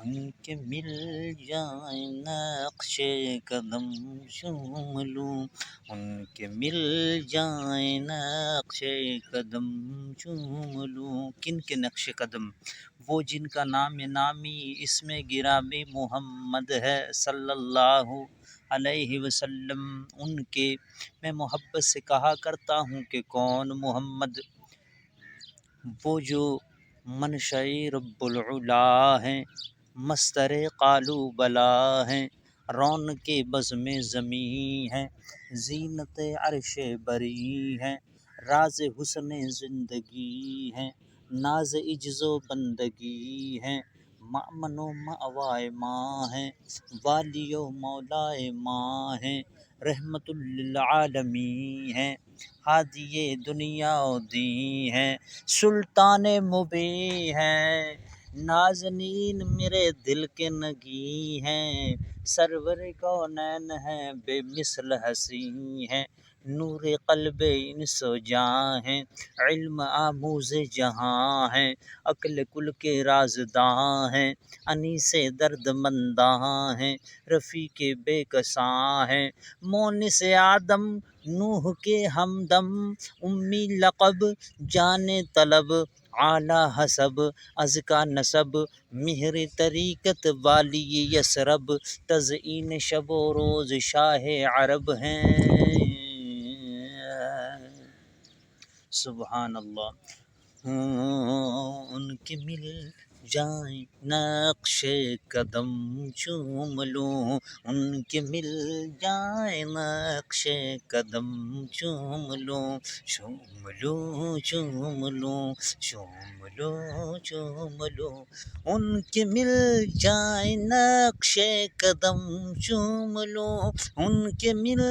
ان کے مل جائیں نقش قدم چوم لوں، ان کے مل جائیں نقش قدم چوم لوں۔ کن کے نقش قدم؟ وہ جن کا نام نامی اس میں گرامی محمد ہے صلی اللہ علیہ وسلم، ان کے میں محبت سے کہا کرتا ہوں کہ کون محمد؟ وہ جو منشأ رب العلا ہیں، مستر قالو بلا ہیں، رونق بزم زمیں ہیں، زینت عرش بری ہیں، راز حسن زندگی ہیں، ناز عجز و بندگی ہیں، مأمن و مأوائے ماں ہیں، والی و مولائے ماں ہیں، رحمت للعالمین ہیں، ہادی دنیا و دین ہیں، سلطان مبیں ہیں، نازنین میرے دل کے نگیں ہیں، سرور کونین ہیں، بے مثل حسین ہیں، نور قلب انس و جاں ہیں، علم آموز جہاں ہیں، عقل کل کے رازداں ہیں، انیس درد منداں ہیں، رفیق بے کساں ہیں، مونس آدم نوح کے ہمدم، امی لقب جان طلب اعلیٰ حسب، ازکا نسب مہر طریقت والی یثرب، تزئین شب و روز شاہ عرب ہیں۔ سبحان اللہ۔ ان کے مل جائیں نقش قدم چوم لوں، ان کے مل جائیں نقش قدم چوم لوں، چوم لوں چوم لوں چوم لوں چوم لوں، ان کے مل جائیں نقش قدم چوم لوں، ان کے مل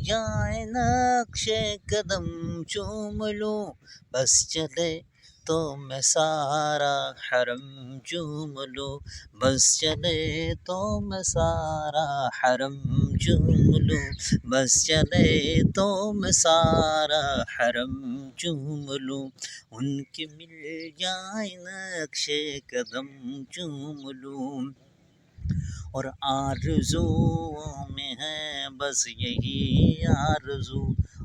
جائیں نقش قدم چوم لوں، بس چلے تو میں سارا حرم چوم لوں، بس چلے تو میں سارا حرم چوم لوں، بس چلے تو میں سارا حرم چوم لوں، ان کے مل جائیں نقش قدم چوم لوں، اور آرزوؤں میں ہے بس یہی آرزو،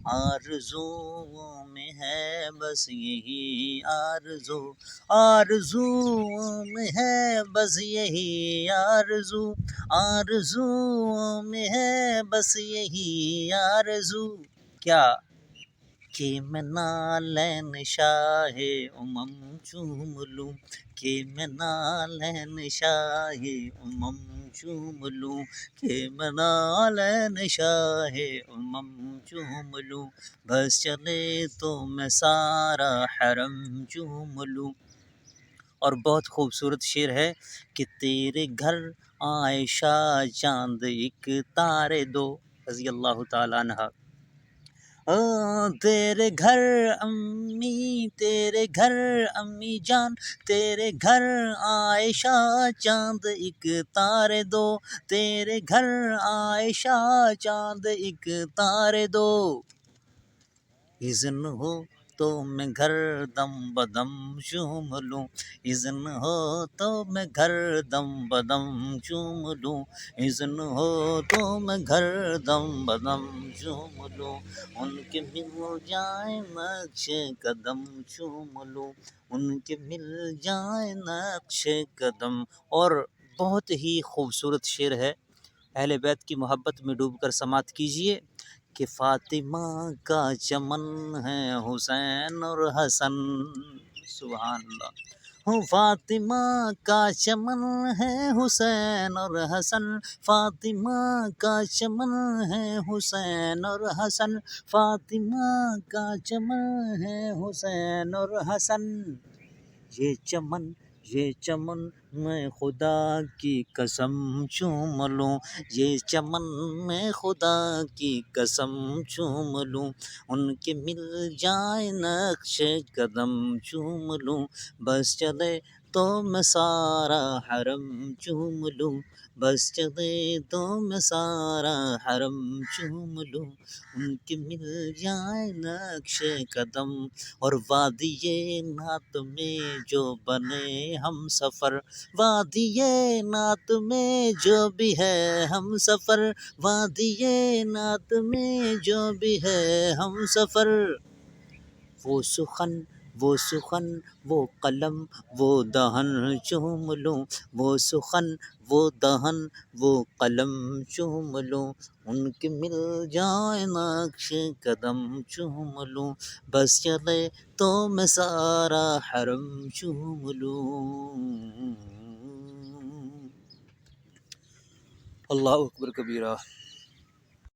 آرزوؤں میں ہے بس یہی آرزو، آرزوؤں میں ہے بس یہی آرزو، آرزوؤں میں ہے بس یہی آرزو، کیا کہ میں نالین شاہ امم چوم لوں، کہ میں نالین شاہ امم چوم لوں، کہ میں نالین شاہ امم چوم لوں، بس چلے تو میں سارا حرم چوم لوں۔ اور بہت خوبصورت شعر ہے کہ تیرے گھر عائشہ چاند ایک تارے دو، رضی اللہ تعالیٰ عنہ، تیرے گھر امی، تیرے گھر امی جان، تیرے گھر عائشہ چاند ایک تارے دو، تیرے گھر عائشہ چاند ایک تارے دو، اذن ہو تو میں گھر دم بدم چوم لوں، اذن ہو تو میں گھر دم بدم چوم لوں، اذن ہو تو میں گھر دم بدم چوم لوں، ان کے مل جائیں نقش قدم چوم لوں، ان کے مل جائیں نقش قدم۔ اور بہت ہی خوبصورت شعر ہے، اہل بیت کی محبت میں ڈوب کر سماعت کیجئے کہ فاطمہ کا چمن ہے حسین اور حسن، سبحان اللہ، فاطمہ کا چمن ہے حسین اور حسن، فاطمہ کا چمن ہے حسین اور حسن، فاطمہ کا چمن ہے حسین اور حسن، یہ چمن، یہ چمن میں خدا کی قسم چوم لوں، یہ چمن میں خدا کی قسم چوم لوں، ان کے مل جائیں نقش قدم چوم لوں، بس چلے تو میں سارا حرم چوم لوں، بس چلے تو میں سارا حرم چوم لوں، ان کے مل جائیں نقش قدم، اور وادی نعت میں جو بنے ہم سفر، وادی نعت میں جو بھی ہے ہم سفر، وادی نعت میں جو بھی ہے ہم سفر، وہ سخن وہ قلم وہ دہن چوم لوں، وہ سخن وہ دہن وہ قلم چوم لوں، ان کے مل جائے نقش قدم چوم لوں، بس چلے تو میں سارا حرم چوم لوں۔ اللہ اکبر کبیرہ۔